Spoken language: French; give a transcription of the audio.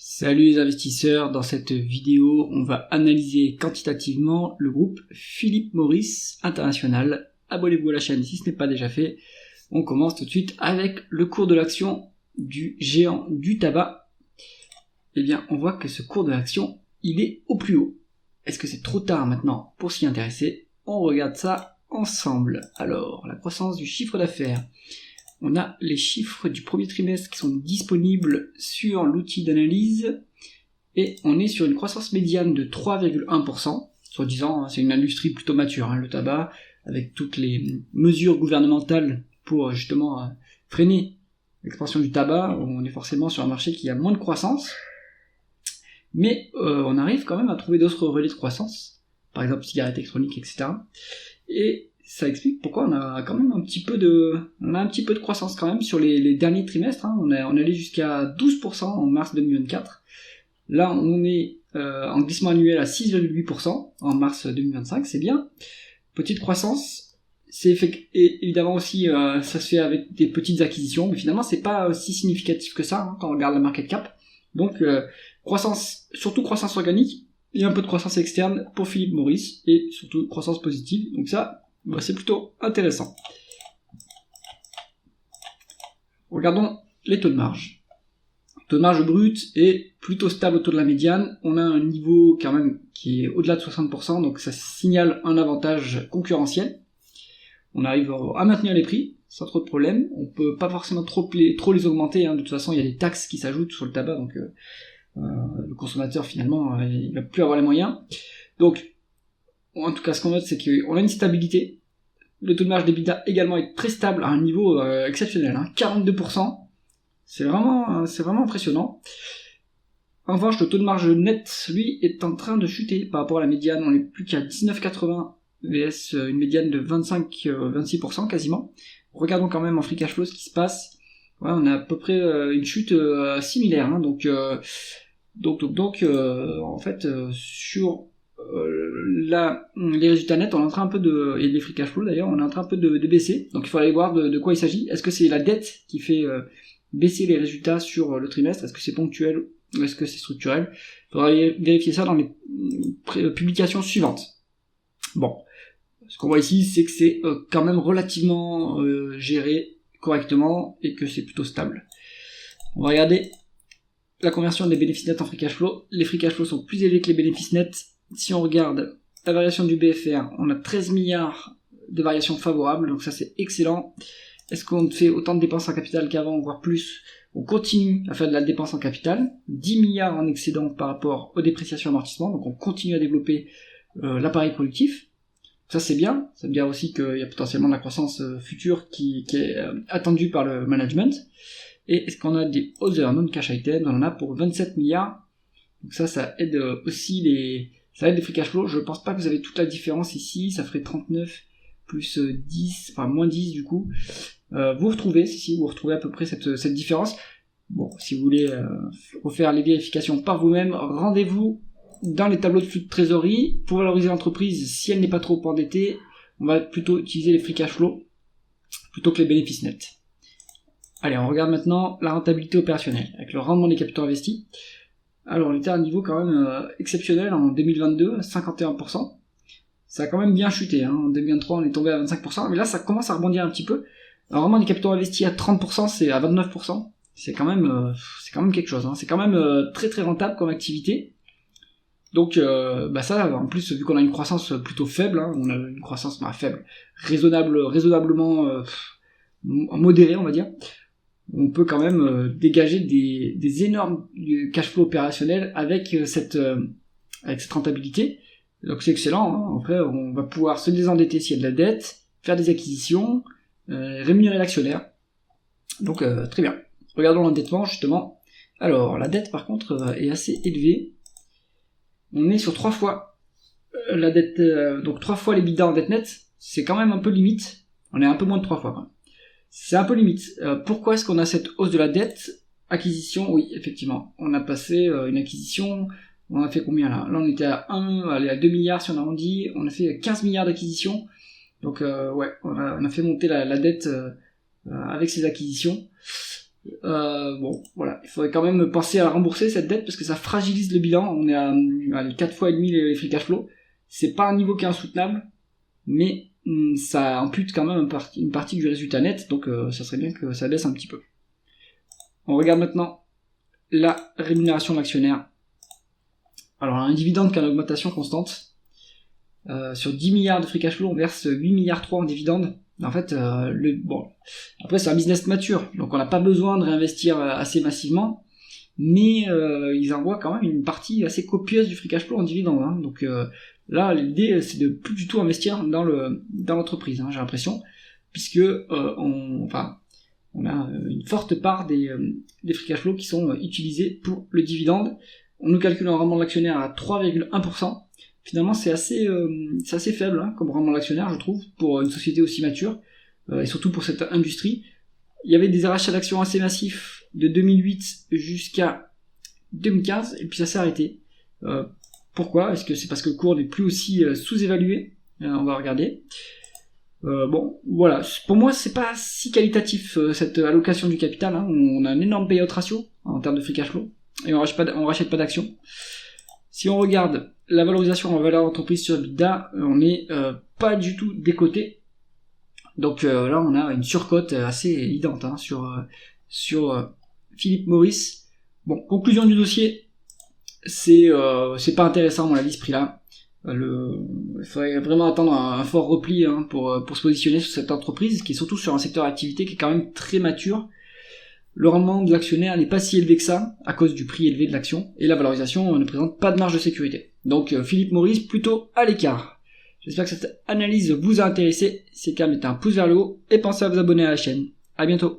Salut les investisseurs, dans cette vidéo, on va analyser quantitativement le groupe Philip Morris International. Abonnez-vous à la chaîne si ce n'est pas déjà fait. On commence tout de suite avec le cours de l'action du géant du tabac. Eh bien, on voit que ce cours de l'action, il est au plus haut. Est-ce que c'est trop tard maintenant pour s'y intéresser? On regarde ça ensemble. Alors, la croissance du chiffre d'affaires. On a les chiffres du premier trimestre qui sont disponibles sur l'outil d'analyse et on est sur une croissance médiane de 3,1%. Soi-disant, c'est une industrie plutôt mature, le tabac, avec toutes les mesures gouvernementales pour justement freiner l'expansion du tabac. On est forcément sur un marché qui a moins de croissance, mais on arrive quand même à trouver d'autres relais de croissance, par exemple cigarettes électroniques, etc. Et ça explique pourquoi on a quand même un petit peu de croissance quand même sur les derniers trimestres. On allait jusqu'à 12% en mars 2024. Là, on est en glissement annuel à 6,8% en mars 2025, c'est bien. Petite croissance, et évidemment aussi ça se fait avec des petites acquisitions, mais finalement c'est pas aussi significatif que ça quand on regarde la market cap. Donc croissance, surtout croissance organique, et un peu de croissance externe pour Philip Morris, et surtout croissance positive. Donc ça, c'est plutôt intéressant. Regardons les taux de marge. Le taux de marge brut est plutôt stable autour de la médiane. On a un niveau quand même qui est au-delà de 60%, donc ça signale un avantage concurrentiel. On arrive à maintenir les prix sans trop de problèmes. On peut pas forcément trop les augmenter. De toute façon, il y a des taxes qui s'ajoutent sur le tabac, donc le consommateur finalement il va plus avoir les moyens. Donc en tout cas, ce qu'on note, c'est qu'on a une stabilité. Le taux de marge d'EBITDA également est très stable à un niveau exceptionnel, 42%. C'est vraiment impressionnant. En revanche, le taux de marge net, lui, est en train de chuter par rapport à la médiane. On n'est plus qu'à 19,80 vs une médiane de 25-26% quasiment. Regardons quand même en free cash flow ce qui se passe. Ouais, on a à peu près une chute similaire. Donc en fait, sur les résultats nets, on est en train un peu et les free cash flow d'ailleurs, on est en train un peu de baisser. Donc il faut aller voir de quoi il s'agit. Est-ce que c'est la dette qui fait baisser les résultats sur le trimestre? Est-ce que c'est ponctuel ou est-ce que c'est structurel? Il faudra vérifier ça dans les publications suivantes. Bon, ce qu'on voit ici, c'est que c'est quand même relativement géré correctement et que c'est plutôt stable. On va regarder la conversion des bénéfices nets en free cash flow. Les free cash flow sont plus élevés que les bénéfices nets. Si on regarde la variation du BFR, on a 13 milliards de variations favorables, donc ça c'est excellent. Est-ce qu'on fait autant de dépenses en capital qu'avant, voire plus? On continue à faire de la dépense en capital, 10 milliards en excédent par rapport aux dépréciations et amortissements, donc on continue à développer l'appareil productif. Ça c'est bien, ça veut dire aussi qu'il y a potentiellement de la croissance future qui est attendue par le management. Et est-ce qu'on a des other non-cash items? On en a pour 27 milliards, donc ça aide aussi ça aide les free cash flow. Je pense pas que vous avez toute la différence ici, ça ferait 39 plus 10, enfin moins 10 du coup. Vous retrouvez à peu près cette différence. Bon, si vous voulez refaire les vérifications par vous-même, rendez-vous dans les tableaux de flux de trésorerie. Pour valoriser l'entreprise, si elle n'est pas trop endettée, on va plutôt utiliser les free cash flow plutôt que les bénéfices nets. Allez, on regarde maintenant la rentabilité opérationnelle, avec le rendement des capitaux investis. Alors, on était à un niveau quand même exceptionnel en 2022, 51%. Ça a quand même bien chuté, En 2023, on est tombé à 25%, mais là, ça commence à rebondir un petit peu. Alors, vraiment, des capitaux investis à 30%, c'est à 29%. C'est quand même quelque chose, C'est quand même très très rentable comme activité. Donc, ça, en plus, vu qu'on a une croissance plutôt faible, on a une croissance faible, raisonnablement modérée, on va dire. On peut quand même dégager des énormes cash flow opérationnels avec cette rentabilité. Donc c'est excellent. Après, on va pouvoir se désendetter s'il y a de la dette, faire des acquisitions, rémunérer l'actionnaire. Donc très bien. Regardons l'endettement justement. Alors la dette par contre est assez élevée. On est sur 3 fois la dette, donc 3 fois les l'EBITDA en dette nette. C'est quand même un peu limite. On est un peu moins de 3 fois quand même. C'est un peu limite. Pourquoi est-ce qu'on a cette hausse de la dette? Acquisition, oui, effectivement. On a passé une acquisition, on a fait combien là? Là on était à 2 milliards si on arrondit, on a fait 15 milliards d'acquisitions. Donc on a fait monter la dette avec ces acquisitions. Bon, voilà, il faudrait quand même penser à rembourser cette dette parce que ça fragilise le bilan. On est à 4 fois et demi les free cash flow. C'est pas un niveau qui est insoutenable, mais ça ampute quand même une partie du résultat net, donc ça serait bien que ça baisse un petit peu. On regarde maintenant la rémunération de l'actionnaire. Alors un dividende qui a une augmentation constante. Sur 10 milliards de free cash flow, on verse 8 milliards 3 en dividendes. En fait, après c'est un business mature, donc on n'a pas besoin de réinvestir assez massivement, mais ils envoient quand même une partie assez copieuse du free cash flow en dividendes. Hein. Donc là, l'idée c'est de plus du tout investir dans l'entreprise, hein, j'ai l'impression, puisque on a une forte part des free cash flow qui sont utilisés pour le dividende. On nous calcule un rendement de l'actionnaire à 3,1%. Finalement, c'est assez faible hein, comme rendement de l'actionnaire, je trouve, pour une société aussi mature, et surtout pour cette industrie. Il y avait des arrachats d'actions assez massifs de 2008 jusqu'à 2015, et puis ça s'est arrêté. Pourquoi ? Est-ce que c'est parce que le cours n'est plus aussi sous-évalué ? On va regarder. Bon, voilà. Pour moi, c'est pas si qualitatif cette allocation du capital. Hein. On a un énorme payout ratio en termes de free cash flow, et on rachète pas d'actions. Si on regarde la valorisation en valeur d'entreprise sur EBITDA, on n'est pas du tout décoté. Donc là, on a une surcote assez évidente hein, sur Philip Morris. Bon, conclusion du dossier, c'est pas intéressant à mon avis ce prix-là. Il faudrait vraiment attendre un fort repli hein, pour se positionner sur cette entreprise, qui est surtout sur un secteur d'activité qui est quand même très mature. Le rendement de l'actionnaire n'est pas si élevé que ça, à cause du prix élevé de l'action, et la valorisation ne présente pas de marge de sécurité. Donc Philip Morris plutôt à l'écart. J'espère que cette analyse vous a intéressé. Si c'est le cas, mettez un pouce vers le haut et pensez à vous abonner à la chaîne. À bientôt.